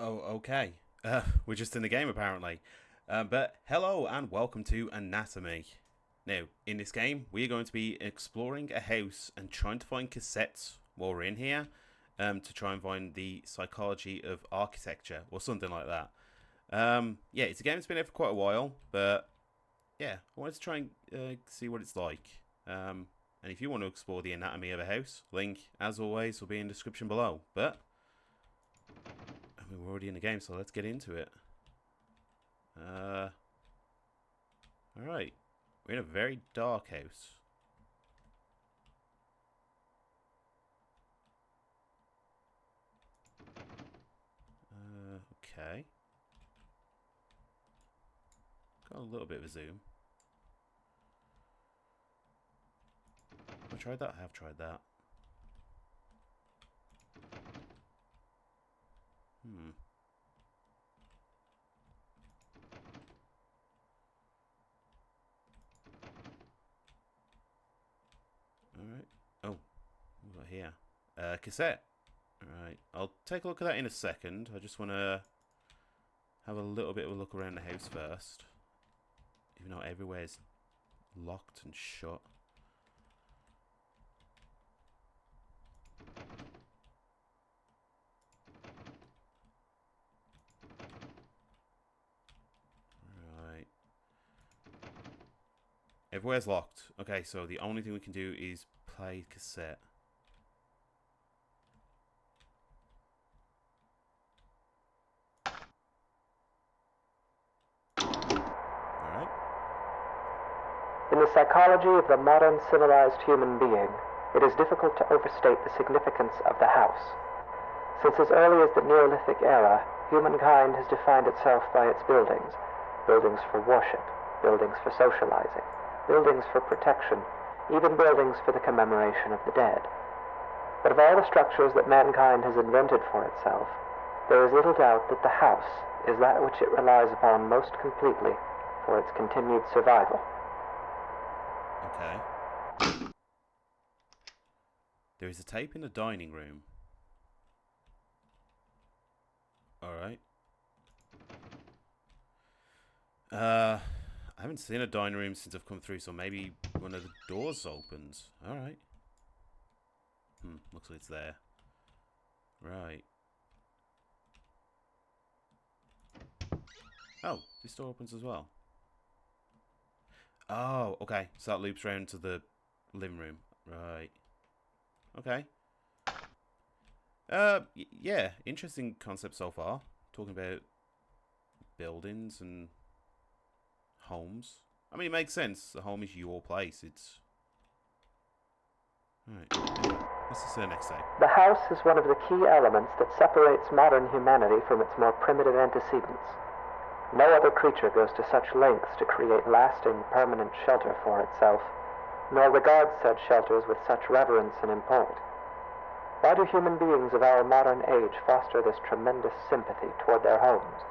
Oh, okay. We're just in the game apparently. But hello and welcome to Anatomy. Now, in this game, we're going to be exploring a house and trying to find cassettes while we're in here to try and find the psychology of architecture or something like that. Yeah, it's a game that's been here for quite a while, but yeah, I wanted to try and see what it's like. And if you want to explore the anatomy of a house, link, as always, will be in the description below. But we're already in the game, so let's get into it. Alright. We're in a very dark house. Okay. Got a little bit of a zoom. Have I tried that? I have tried that. Alright. Oh, what have we got here? Cassette. Alright. I'll take a look at that in a second. I just want to have a little bit of a look around the house first. Even though everywhere's locked and shut. Right. Everywhere's locked. Okay, so the only thing we can do is play cassette. In the psychology of the modern civilized human being, it is difficult to overstate the significance of the house. Since as early as the Neolithic era, humankind has defined itself by its buildings. Buildings for worship, buildings for socializing, buildings for protection, even buildings for the commemoration of the dead. But of all the structures that mankind has invented for itself, there is little doubt that the house is that which it relies upon most completely for its continued survival. Okay. There is a tape in the dining room. Alright. I haven't seen a dining room since I've come through, so maybe one of the doors opens. Alright. Looks like it's there. Right. Oh, this door opens as well. Oh, okay. So that loops round to the living room. Right. Okay. Yeah. Interesting concept so far. Talking about buildings and homes. I mean, it makes sense. The home is your place. It's... Alright. Anyway, this is the next tape. The house is one of the key elements that separates modern humanity from its more primitive antecedents. No other creature goes to such lengths to create lasting, permanent shelter for itself, nor regards said shelters with such reverence and import. Why do human beings of our modern age foster this tremendous sympathy toward their homes?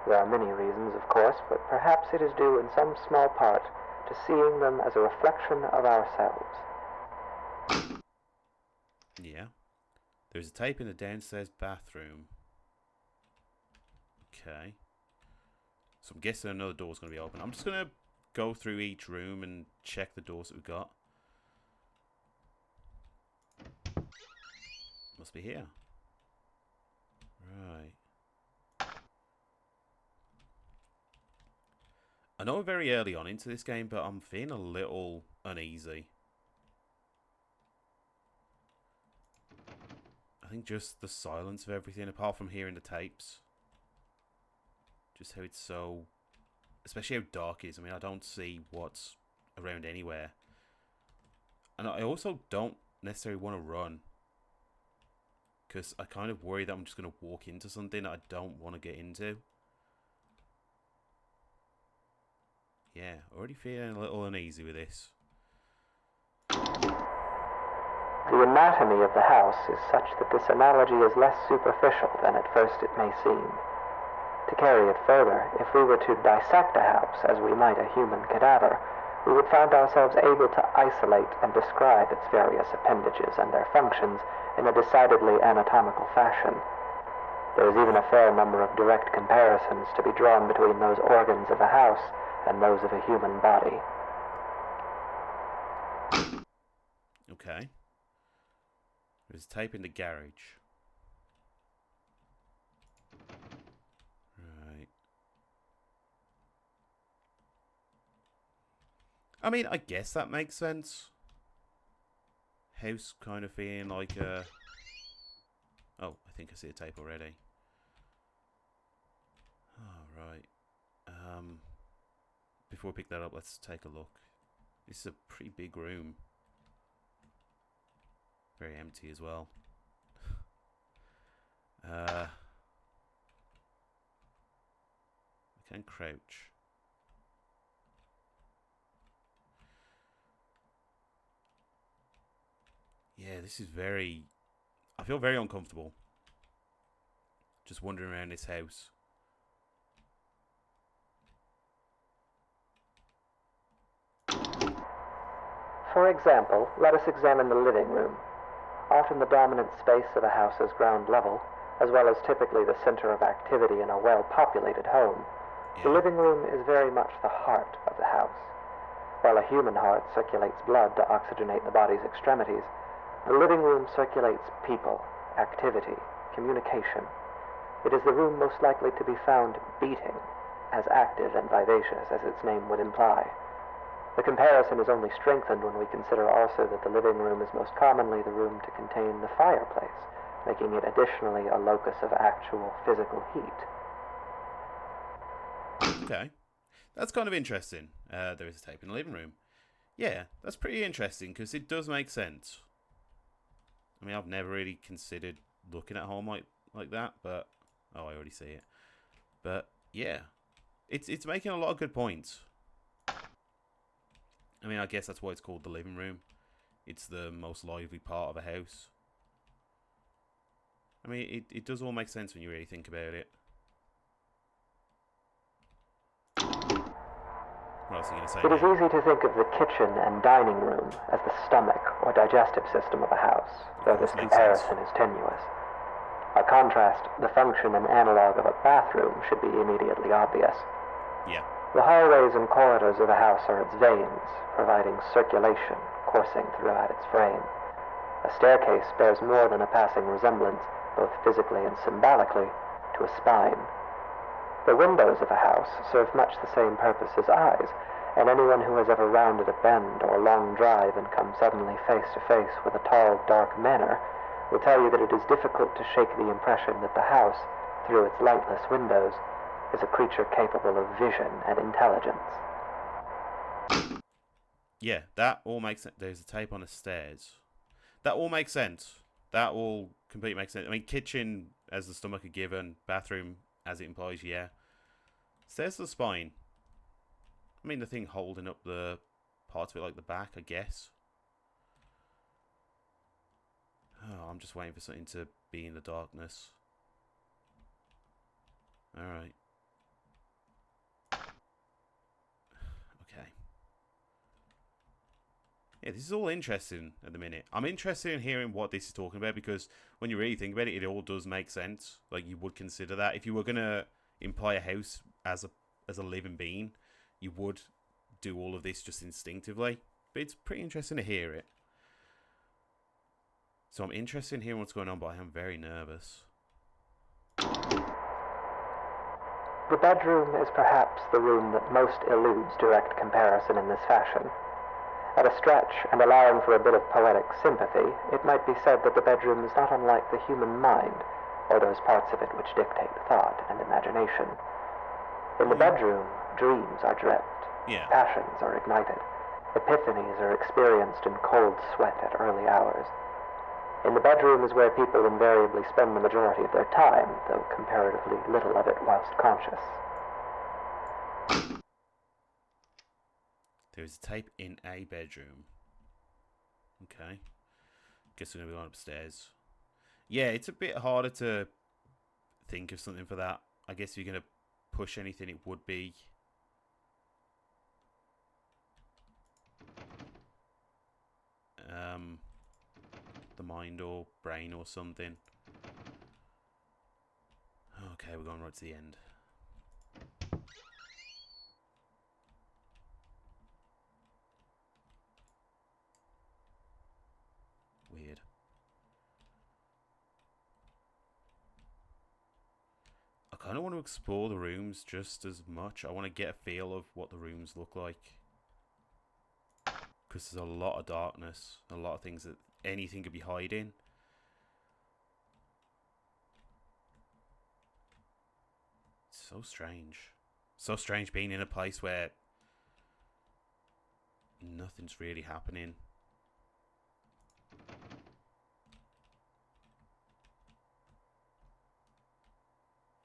There are many reasons, of course, but perhaps it is due in some small part to seeing them as a reflection of ourselves. Yeah. There's a tape in the downstairs bathroom. Okay. So I'm guessing another door's going to be open. I'm just going to go through each room and check the doors that we've got. Must be here. Right. I know we're very early on into this game, but I'm feeling a little uneasy. I think just the silence of everything, apart from hearing the tapes. Just how it's so... Especially how dark it is. I mean, I don't see what's around anywhere. And I also don't necessarily want to run. Because I kind of worry that I'm just going to walk into something that I don't want to get into. Yeah, already feeling a little uneasy with this. The anatomy of the house is such that this analogy is less superficial than at first it may seem. To carry it further, if we were to dissect a house as we might a human cadaver, we would find ourselves able to isolate and describe its various appendages and their functions in a decidedly anatomical fashion. There is even a fair number of direct comparisons to be drawn between those organs of a house and those of a human body. Okay. There's tape in the garage. Right. I mean, I guess that makes sense. House kind of being like a... Oh, I think I see a tape already. Oh, right. Before we pick that up, let's take a look. This is a pretty big room. Very empty as well. I can crouch. Yeah, this is very... I feel very uncomfortable. Just wandering around this house. For example, let us examine the living room. Often the dominant space of a house's ground level, as well as typically the center of activity in a well-populated home, the living room is very much the heart of the house. While a human heart circulates blood to oxygenate the body's extremities, the living room circulates people, activity, communication. It is the room most likely to be found beating, as active and vivacious as its name would imply. The comparison is only strengthened when we consider also that the living room is most commonly the room to contain the fireplace, making it additionally a locus of actual physical heat. Okay. That's kind of interesting. There is a tape in the living room. Yeah, that's pretty interesting because it does make sense. I mean, I've never really considered looking at home like that, but... Oh, I already see it. But, yeah. It's making a lot of good points. I mean, I guess that's why it's called the living room. It's the most lively part of a house. I mean, it does all make sense when you really think about it. What else are you going to say? It is easy to think of the kitchen and dining room as the stomach or digestive system of a house, though this comparison is tenuous. By contrast, the function and analog of a bathroom should be immediately obvious. Yeah. The hallways and corridors of a house are its veins, providing circulation coursing throughout its frame. A staircase bears more than a passing resemblance, both physically and symbolically, to a spine. The windows of a house serve much the same purpose as eyes, and anyone who has ever rounded a bend or long drive and come suddenly face to face with a tall, dark manor will tell you that it is difficult to shake the impression that the house, through its lightless windows, is a creature capable of vision and intelligence. Yeah, that all makes sense. There's a tape on the stairs. That all makes sense. That all completely makes sense. I mean, kitchen as the stomach are given, bathroom as it implies, yeah. Stairs to the spine. I mean, the thing holding up the parts of it like the back, I guess. Oh, I'm just waiting for something to be in the darkness. Alright. Okay. Yeah, this is all interesting at the minute. I'm interested in hearing what this is talking about because when you really think about it, it all does make sense. Like, you would consider that. If you were going to imply a house as a living being, you would do all of this just instinctively. But it's pretty interesting to hear it. So I'm interested in hearing what's going on, but I am very nervous. The bedroom is perhaps the room that most eludes direct comparison in this fashion. At a stretch, and allowing for a bit of poetic sympathy, it might be said that the bedroom is not unlike the human mind, or those parts of it which dictate thought and imagination. In the bedroom, dreams are dreamt, passions are ignited, epiphanies are experienced in cold sweat at early hours. In the bedroom is where people invariably spend the majority of their time, though comparatively little of it whilst conscious. There's a tape in a bedroom. Okay. Guess we're going to be going upstairs. Yeah, it's a bit harder to think of something for that. I guess if you're going to push anything, it would be... the mind or brain or something. Okay, we're going right to the end. Weird. I kind of want to explore the rooms just as much. I want to get a feel of what the rooms look like. Because there's a lot of darkness. A lot of things that anything could be hiding. It's so strange. So strange being in a place where nothing's really happening.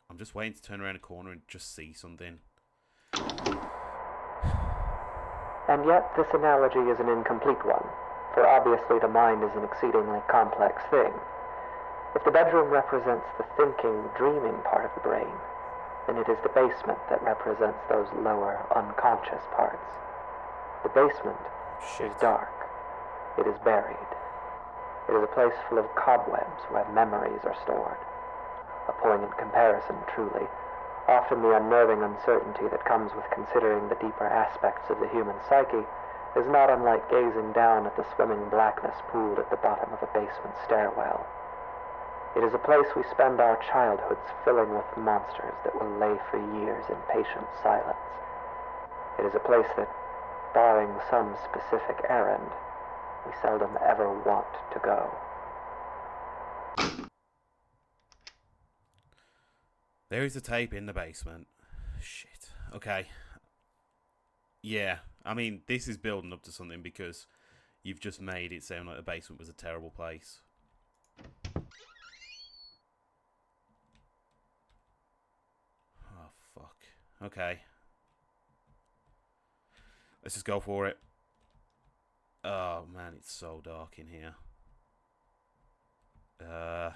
I'm just waiting to turn around a corner and just see something. And yet this analogy is an incomplete one, for obviously the mind is an exceedingly complex thing. If the bedroom represents the thinking, dreaming part of the brain, then it is the basement that represents those lower, unconscious parts. The basement is dark. It is buried. It is a place full of cobwebs where memories are stored. A poignant comparison, truly. Often the unnerving uncertainty that comes with considering the deeper aspects of the human psyche is not unlike gazing down at the swimming blackness pooled at the bottom of a basement stairwell. It is a place we spend our childhoods filling with monsters that will lay for years in patient silence. It is a place that, barring some specific errand, we seldom ever want to go. There is a tape in the basement. Shit. Okay. Yeah. I mean, this is building up to something because you've just made it sound like the basement was a terrible place. Oh, fuck. Okay. Let's just go for it. Oh, man, it's so dark in here. Oh.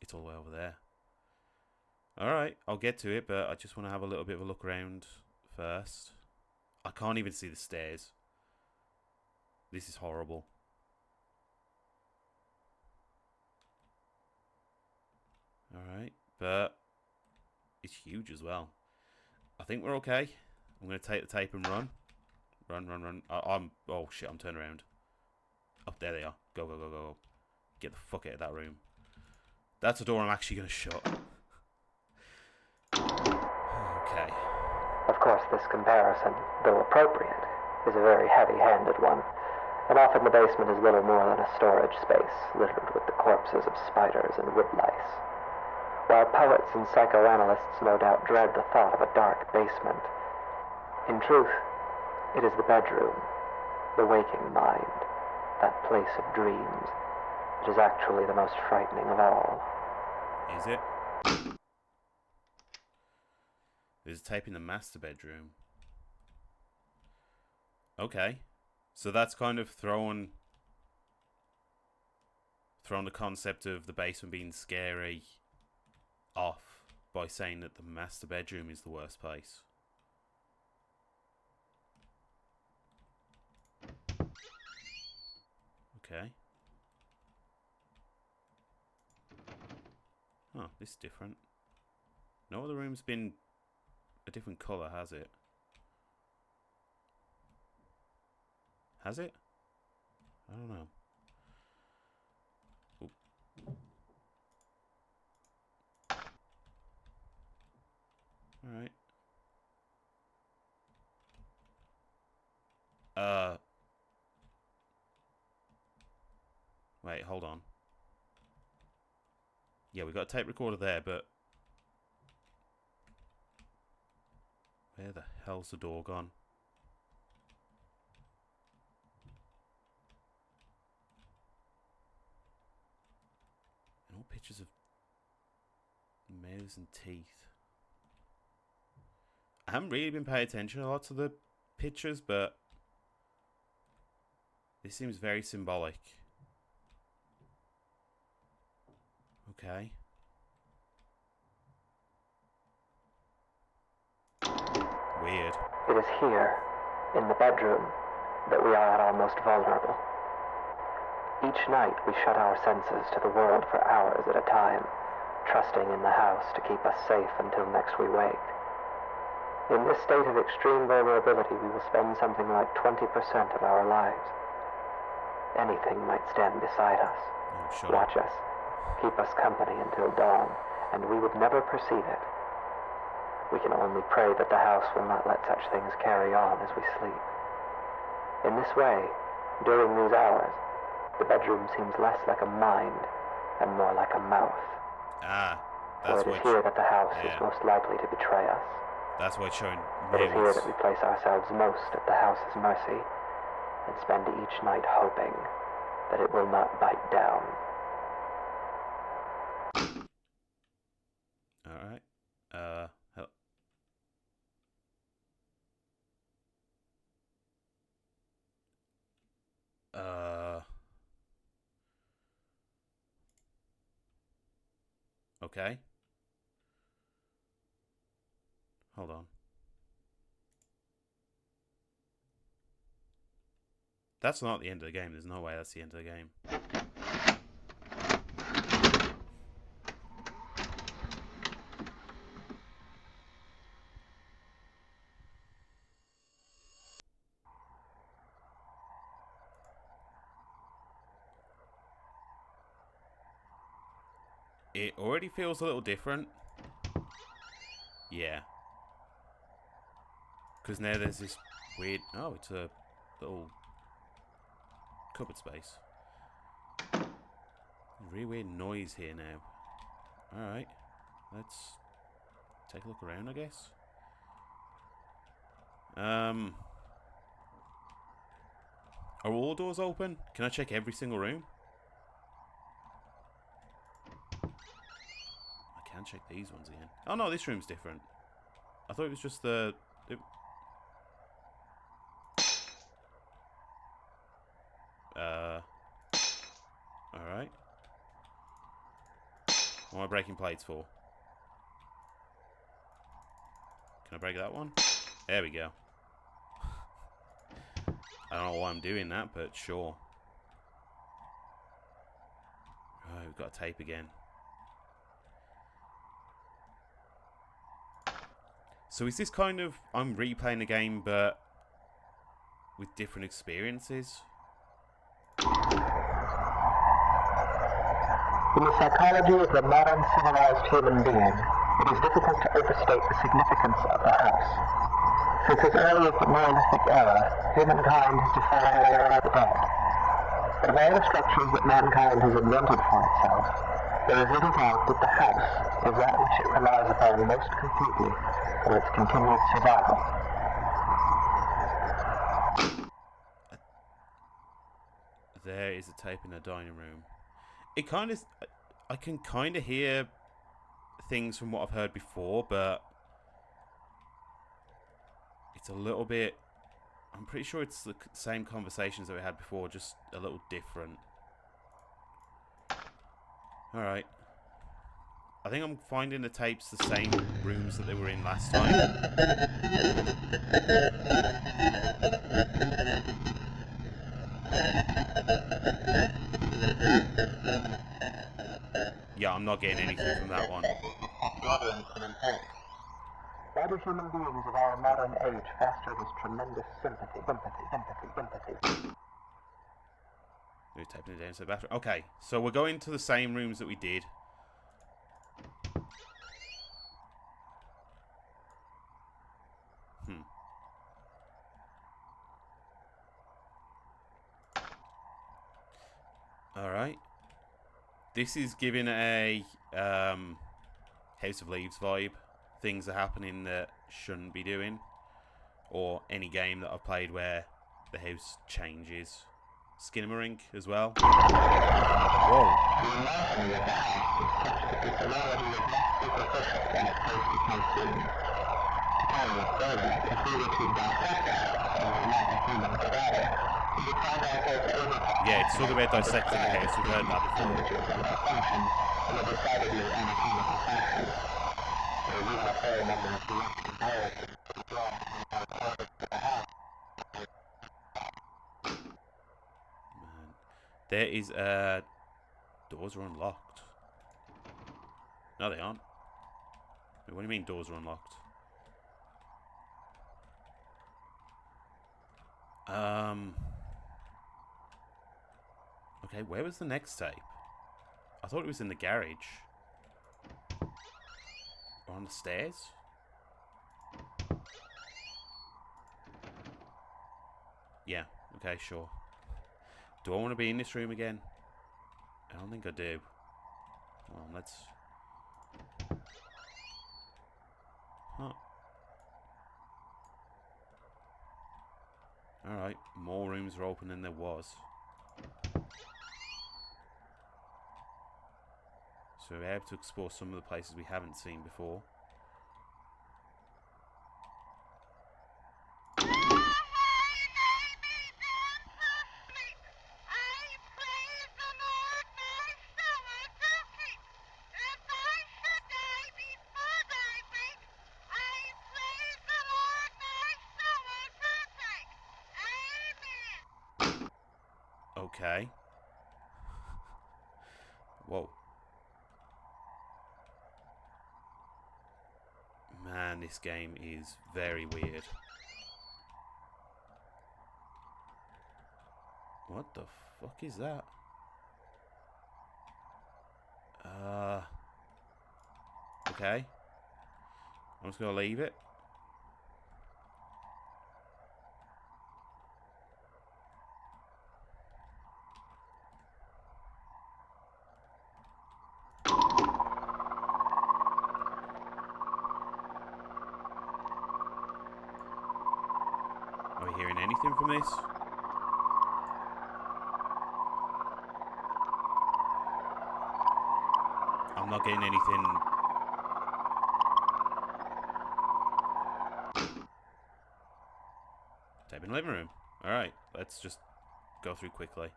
It's all the way over there. Alright, I'll get to it, but I just want to have a little bit of a look around first. I can't even see the stairs. This is horrible. Alright, but it's huge as well. I think we're okay. I'm going to take the tape and run. Run. Oh shit, I'm turning around. Oh, there they are. Go. Get the fuck out of that room. That's a door I'm actually going to shut. Okay. Of course, this comparison, though appropriate, is a very heavy-handed one, and often the basement is little more than a storage space littered with the corpses of spiders and woodlice. While poets and psychoanalysts no doubt dread the thought of a dark basement, in truth, it is the bedroom, the waking mind, that place of dreams, that is actually the most frightening of all. Is it? There's a tape in the master bedroom. Okay. So that's kind of thrown the concept of the basement being scary off by saying that the master bedroom is the worst place. Okay. Oh, this is different. No other room's been a different colour, has it? Has it? I don't know. Oop. Alright. Wait, hold on. Yeah, we got a tape recorder there, but where the hell's the door gone? And all pictures of mouths and teeth. I haven't really been paying attention a lot to the pictures, but this seems very symbolic. Okay. Weird. It is here, in the bedroom, that we are at our most vulnerable. Each night we shut our senses to the world for hours at a time, trusting in the house to keep us safe until next we wake. In this state of extreme vulnerability, we will spend something like 20% of our lives. Anything might stand beside us, watch us, keep us company until dawn, and we would never perceive it. We can only pray that the house will not let such things carry on as we sleep. In this way, during these hours, the bedroom seems less like a mind and more like a mouth. That's for it is here that the house is most likely to betray us. That's why it's showing It is here that we place ourselves most at the house's mercy and spend each night hoping that it will not bite down. Alright. Okay. Hold on. That's not the end of the game. There's no way that's the end of the game. It already feels a little different. Yeah. Because now there's this weird... Oh, it's a little cupboard space. Really weird noise here now. Alright. Let's take a look around, I guess. Are all doors open? Can I check every single room? I can check these ones again. Oh no, this room's different. I thought it was just the... Alright. What am I breaking plates for? Can I break that one? There we go. I don't know why I'm doing that, but sure. Oh, we've got a tape again. So is this kind of... I'm replaying the game, but with different experiences? In the psychology of the modern civilized human being, it is difficult to overstate the significance of the house. Since as early as the Neolithic era, humankind has defined the era of the dead. But of all the structures that mankind has invented for itself, there is little doubt that the house is that which it relies upon most completely for its continued survival. There is a tape in the dining room. It kind of... I can kind of hear things from what I've heard before, but it's a little bit... I'm pretty sure it's the same conversations that we had before, just a little different. Alright. I think I'm finding the tapes the same rooms that they were in last time. Yeah, I'm not getting anything from that one. Why do human beings of our modern age foster this tremendous sympathy? We're taping it down to the bathroom. Okay, so we're going to the same rooms that we did. Alright. This is giving a House of Leaves vibe. Things are happening that shouldn't be doing. Or any game that I've played where the house changes. Skinamarink as well. Whoa. Yeah, it's sort of about dissecting the house. We've heard that There is doors are unlocked. No, they aren't. Wait, what do you mean doors are unlocked? Okay, where was the next tape? I thought it was in the garage. Or on the stairs? Yeah, okay, sure. Do I want to be in this room again? I don't think I do. Well, let's... Huh. Alright, more rooms are open than there was. So we're able to explore some of the places we haven't seen before. Okay. Whoa. Man, this game is very weird. What the fuck is that? Okay. I'm just gonna leave it. Are we hearing anything from this? I'm not getting anything. Tape in the living room. Alright, let's just go through quickly.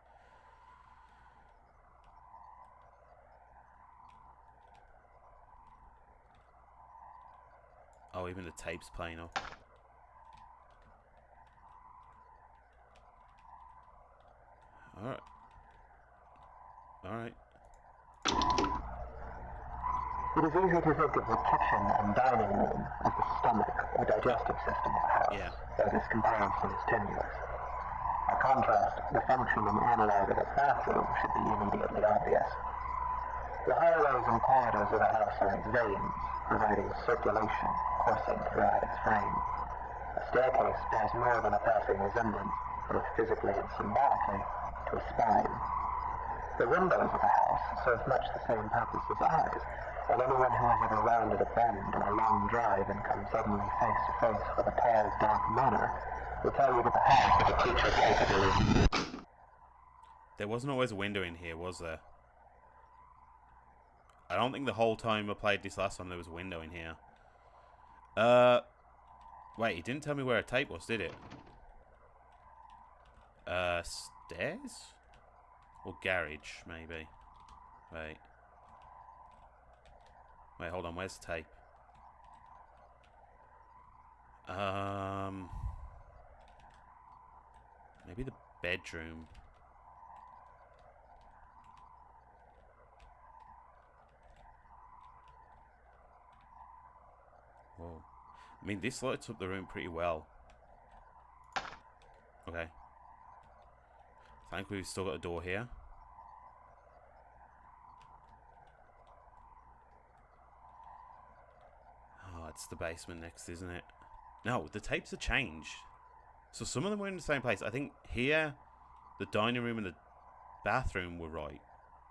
Oh, even the tape's playing up. Alright. Alright. It is easy to think of the kitchen and dining room as the stomach or digestive system of a house, though this comparison is tenuous. By contrast, the function and analog of a bathroom should be immediately obvious. The hallways and corridors of a house are its veins, providing circulation coursing throughout its frame. A staircase bears more than a passing resemblance, both physically and symbolically, to a spine. The windows of a house serve much the same purpose as eyes, and anyone who has ever rounded a bend on a long drive and come suddenly face to face with a tall, dark manor will tell you that the house is a creature capable of... There wasn't always a window in here, was there? I don't think the whole time I played this last time there was a window in here. Wait, it didn't tell me where a tape was, did it? Stairs? Or garage, maybe. Wait. Wait, hold on, where's the tape? Maybe the bedroom. Whoa. I mean, this lights up the room pretty well. Okay. Thankfully, we've still got a door here. Oh, it's the basement next, isn't it? No, the tapes have changed. So some of them were in the same place. I think here, the dining room and the bathroom were right.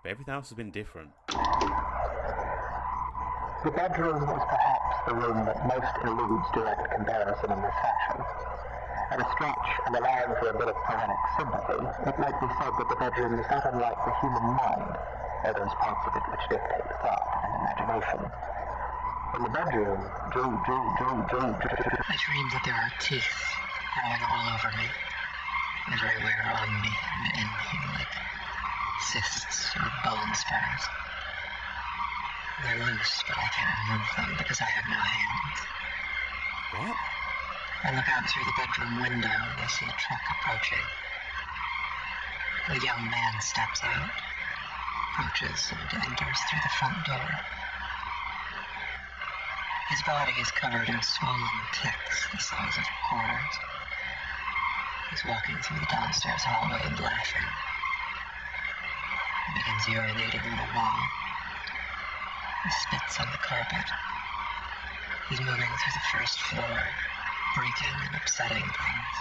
But everything else has been different. The bedroom is perhaps the room that most eludes direct comparison in this fashion. At a stretch, and allowing for a bit of poetic sympathy, it might be said that the bedroom is not unlike the human mind, or those parts of it which dictate thought and imagination. In the bedroom, I dream that there are teeth growing all over me, everywhere on me and in me, like cysts or bone spurs. They're loose, but I can't remove them because I have no hands. What? I look out through the bedroom window and I see a truck approaching. A young man steps out, approaches, and enters through the front door. His body is covered in swollen ticks the size of quarters. He's walking through the downstairs hallway and laughing. He begins urinating on the wall. He spits on the carpet. He's moving through the first floor, breaking and upsetting things.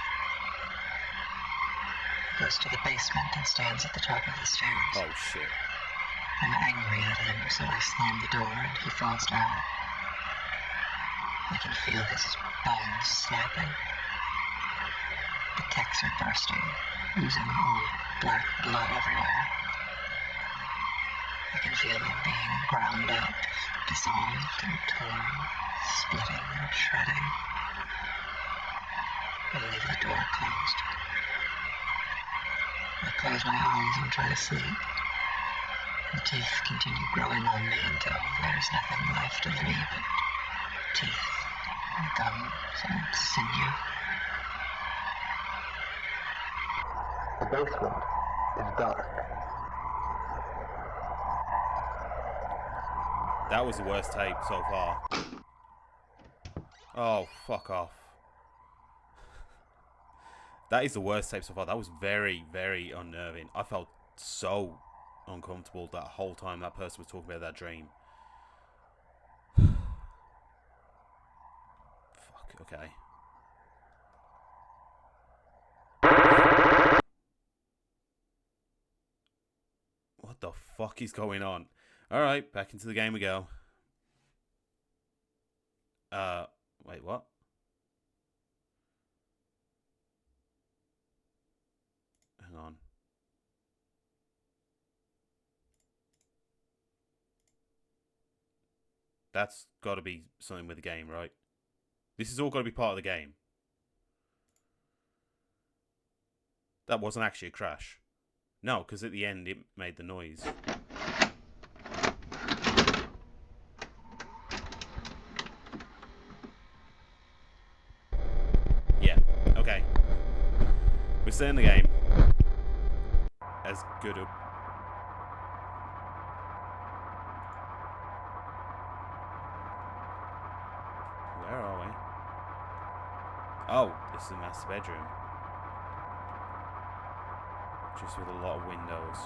He goes to the basement and stands at the top of the stairs. Oh, shit. I'm angry at him, so I slam the door and he falls down. I can feel his bones snapping. The ticks are bursting, oozing old black blood everywhere. I can feel them being ground up, dissolved and torn, splitting and shredding. I leave the door closed. I close my eyes and try to sleep. The teeth continue growing on me until there's nothing left of me but teeth and gums and sinew. The basement is dark. That was the worst tape so far. Oh, fuck off. That is the worst tape so far. That was very, very unnerving. I felt so uncomfortable that whole time that person was talking about that dream. Fuck, okay. What the fuck is going on? Alright, back into the game we go. Wait, what? Hang on. That's got to be something with the game, right? This has all got to be part of the game. That wasn't actually a crash. No, because at the end it made the noise. Yeah, okay. We're still in the game. As good a... Where are we? Oh, this is the master bedroom. Just with a lot of windows.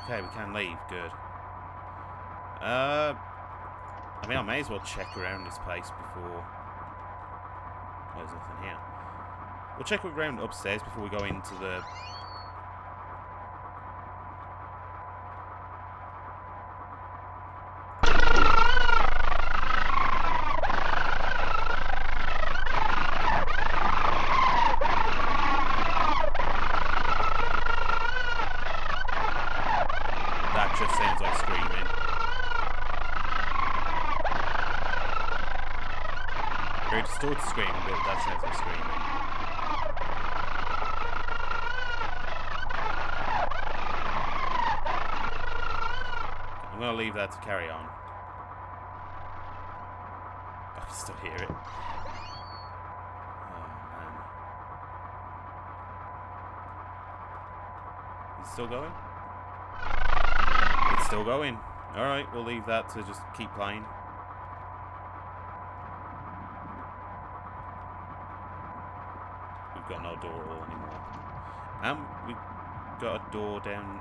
Okay, we can leave. Good. I mean, I may as well check around this place before... Oh, there's nothing here. We'll check around upstairs before we go into the... That just sounds like screaming. Very distorted screaming, but that sounds like screaming. I'm going to leave that to carry on. I can still hear it. Oh, man. It's still going? It's still going. Alright, we'll leave that to just keep playing. We've got no door at all anymore. We've got a door down...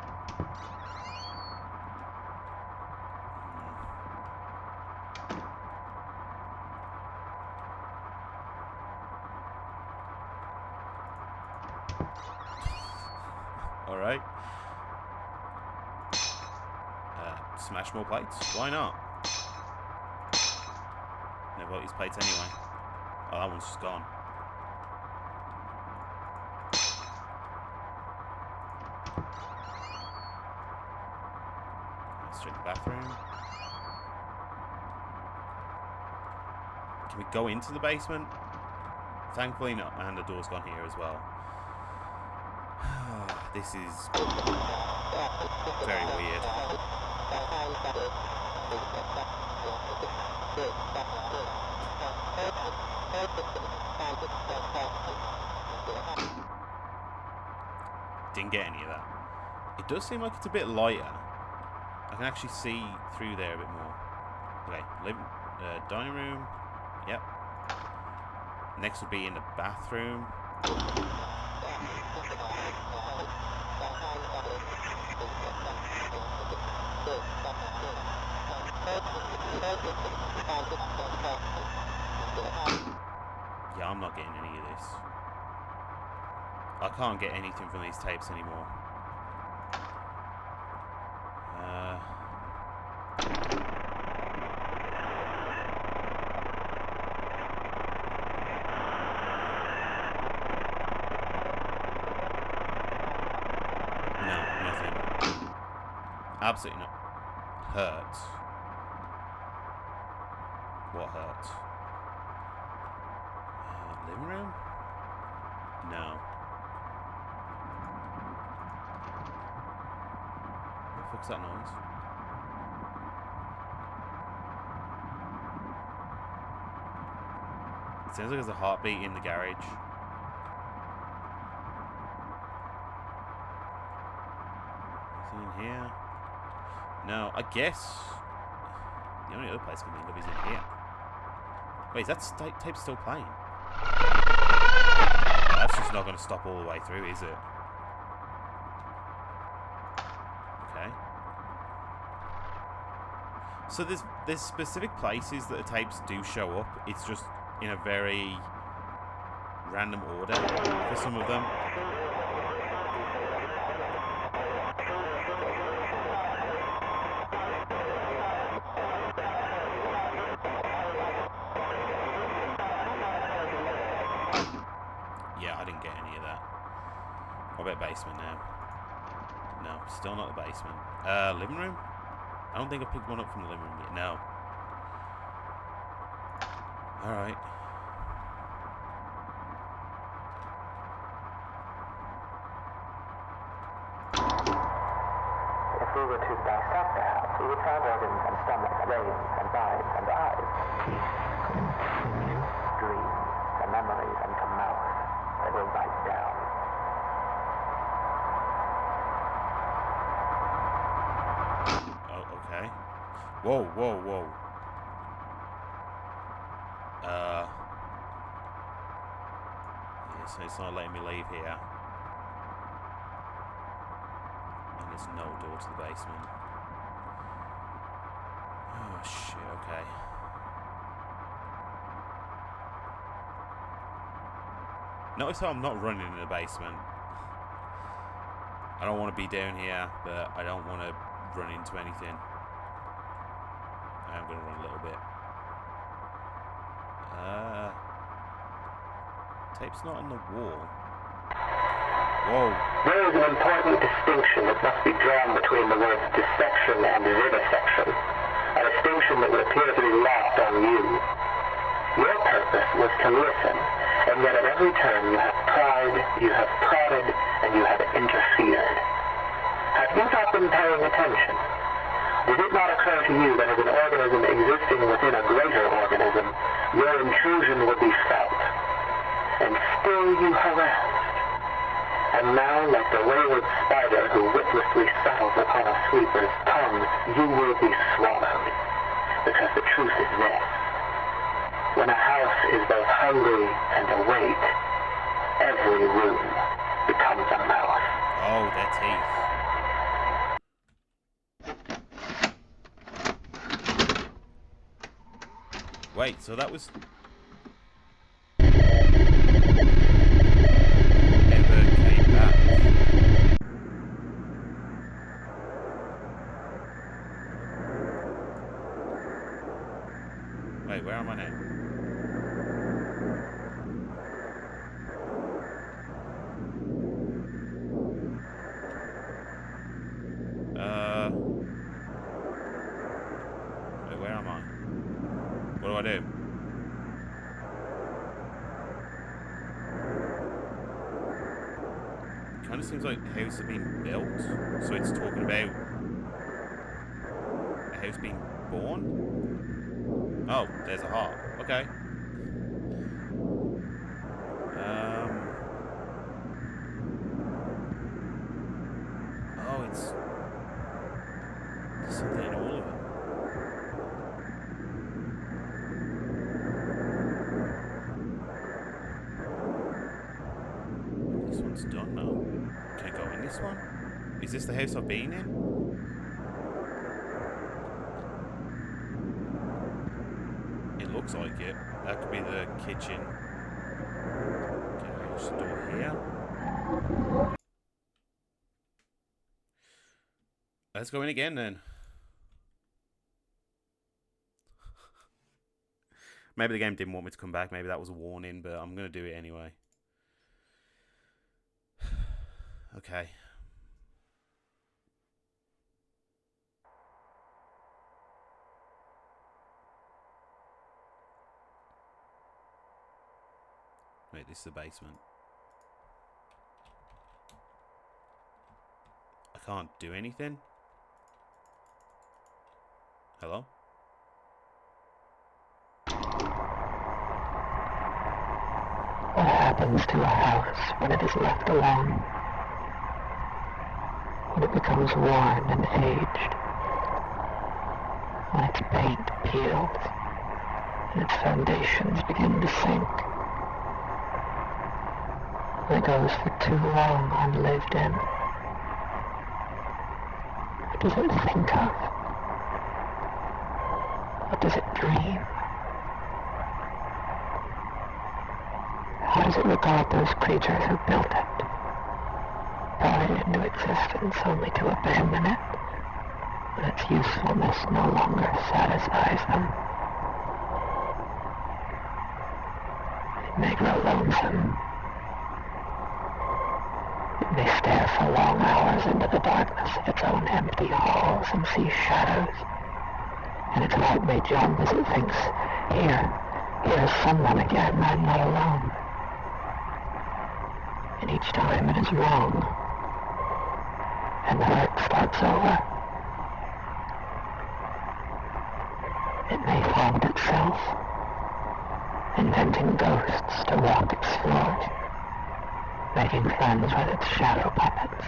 Alright. Smash more plates? Why not? Never got these plates anyway. Oh, that one's just gone. Let's check the bathroom. Can we go into the basement? Thankfully not, and the door's gone here as well. This is very weird. didn't get any of that. It does seem like it's a bit lighter. I can actually see through there a bit more. Okay, dining room. Yep. Next would be in the bathroom. Yeah, I'm not getting any of this. I can't get anything from these tapes anymore. No, nothing. Absolutely not. Hurts. What hurts? Living room? No. What the fuck's that noise? It sounds like there's a heartbeat in the garage. Anything in here? No, I guess the only other place I can think of is in here. Wait, is that tape still playing? That's just not going to stop all the way through, is it? Okay. So there's specific places that the tapes do show up. It's just in a very random order for some of them. Yeah, I didn't get any of that. What about basement now? No, still not the basement. Living room? I don't think I picked one up from the living room yet. No. Alright. If we were to dissect the house, we would find organs and stomach, brains and minds and eyes. Dreams and memories and a mouth that will bite down. Oh, okay. Whoa, whoa, whoa. Yes, it's not letting me leave here. And there's no door to the basement. Oh, shit, okay. Notice how I'm not running in the basement. I don't want to be down here, but I don't want to run into anything. I am going to run a little bit. Tape's not on the wall. Whoa. There is an important distinction that must be drawn between the words dissection and vivisection. A distinction that would appear to be lost on you. Your purpose was to listen, and yet at every turn you have pried, you have prodded, and you have interfered. Have you not been paying attention? Did it not occur to you that as an organism existing within a greater organism, your intrusion would be felt? And still you harassed. And now, like the wayward spider who witlessly settles upon a sweeper's tongue, you will be swallowed. Because the truth is this. When a house is both hungry and awake, every room becomes a mouth. Oh, their teeth. Wait, so that was... Never came back. Wait, where am I now? Wait, where am I? What do I do? Kind of seems like the house is being built, so it's talking about a house being born. Oh, there's a heart. Okay. There's something in all of them. This one's done now. Can I go in this one? Is this the house I've been in? It looks like it. That could be the kitchen. Okay, there's a door here. Let's go in again then. Maybe the game didn't want me to come back. Maybe that was a warning, but I'm going to do it anyway. Okay. Wait, this is the basement. I can't do anything? Hello? What happens to a house when it is left alone? When it becomes worn and aged? When its paint peels and its foundations begin to sink? When it goes for too long unlived in? What does it think of? What does it dream? How does it regard those creatures who built it, brought it into existence only to abandon it when its usefulness no longer satisfies them? It may grow lonesome. It may stare for long hours into the darkness of its own empty halls and see shadows, and its heart may jump as it thinks, here's someone again, I'm not alone. And each time it is wrong, and the hurt starts over. It may haunt itself, inventing ghosts to walk its floors, making friends with its shadow puppets,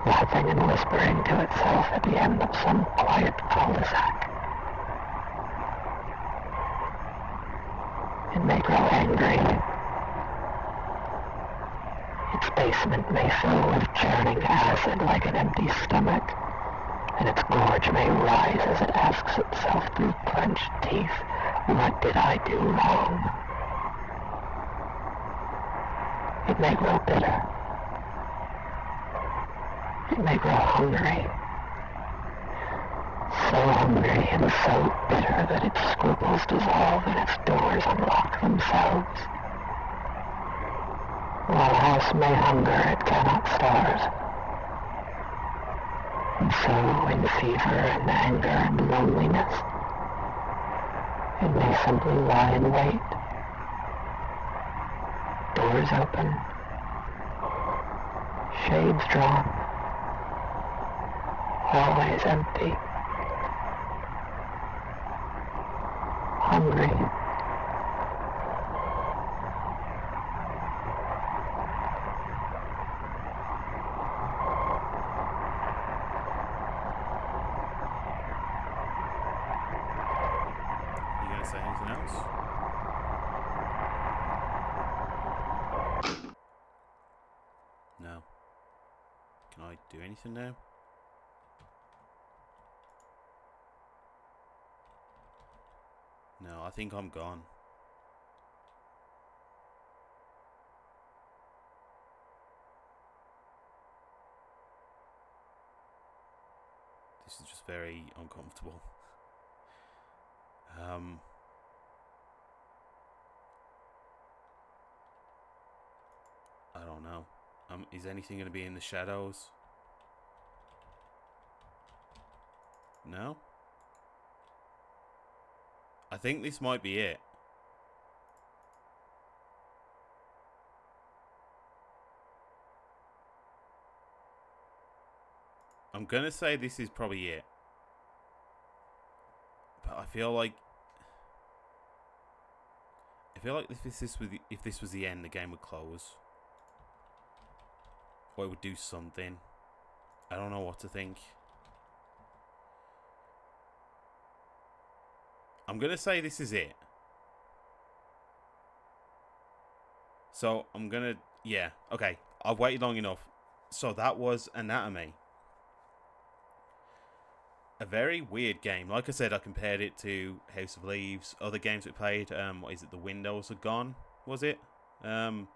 laughing and whispering to itself at the end of some quiet cul-de-sac. It may grow angry. Its basement may fill with churning acid like an empty stomach, and its gorge may rise as it asks itself through clenched teeth, what did I do wrong? It may grow bitter. It may grow hungry. So hungry and so bitter that its scruples dissolve and its doors unlock themselves. While a house may hunger, it cannot starve. And so, in fever and anger and loneliness, it may simply lie in wait. Doors open. Shades drawn. Hallways empty. Hungry. You gonna say anything else? No. Can I do anything now? No, I think I'm gone. This is just very uncomfortable. I don't know. Is anything going to be in the shadows? No? I think this might be it. I'm going to say this is probably it. But I feel like if this was the end, the game would close. Or it would do something. I don't know what to think. I'm going to say this is it. So I'm going to... Yeah, okay. I've waited long enough. So that was Anatomy. A very weird game. Like I said, I compared it to House of Leaves. Other games we played, what is it? The Windows Are Gone, was it? And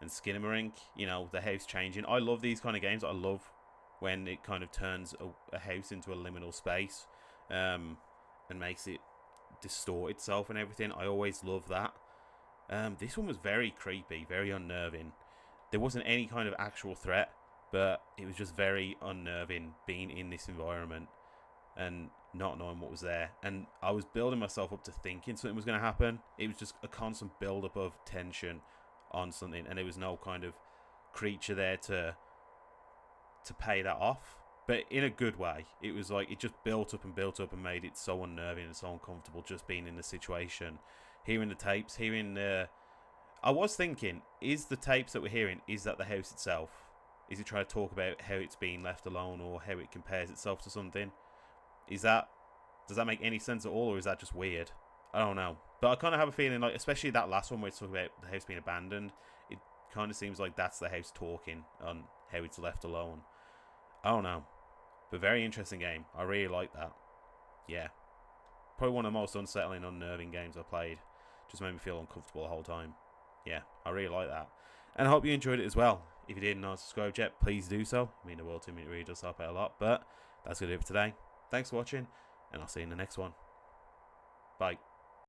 Skinamarink, you know, the house changing. I love these kind of games. I love when it kind of turns a house into a liminal space and makes it distort itself and everything. I always love that. This one was very creepy, very unnerving. There wasn't any kind of actual threat, but it was just very unnerving being in this environment and not knowing what was there. And I was building myself up to thinking something was going to happen. It was just a constant build-up of tension on something, and there was no kind of creature there to pay that off, but in a good way. It was like it just built up and made it so unnerving and so uncomfortable just being in the situation. Hearing the tapes, hearing the... I was thinking, is the tapes that we're hearing, is that the house itself? Is it trying to talk about how it's being left alone or how it compares itself to something? Does that make any sense at all, or is that just weird? I don't know. But I kind of have a feeling, like, especially that last one where it's talking about the house being abandoned, it kind of seems like that's the house talking on how it's left alone. I don't know. But very interesting game. I really like that. Yeah. Probably one of the most unsettling, unnerving games I've played. Just made me feel uncomfortable the whole time. Yeah, I really like that. And I hope you enjoyed it as well. If you did not subscribe yet, please do so. I mean the world to me, it really does help out a lot. But that's going to do it for today. Thanks for watching, and I'll see you in the next one. Bye.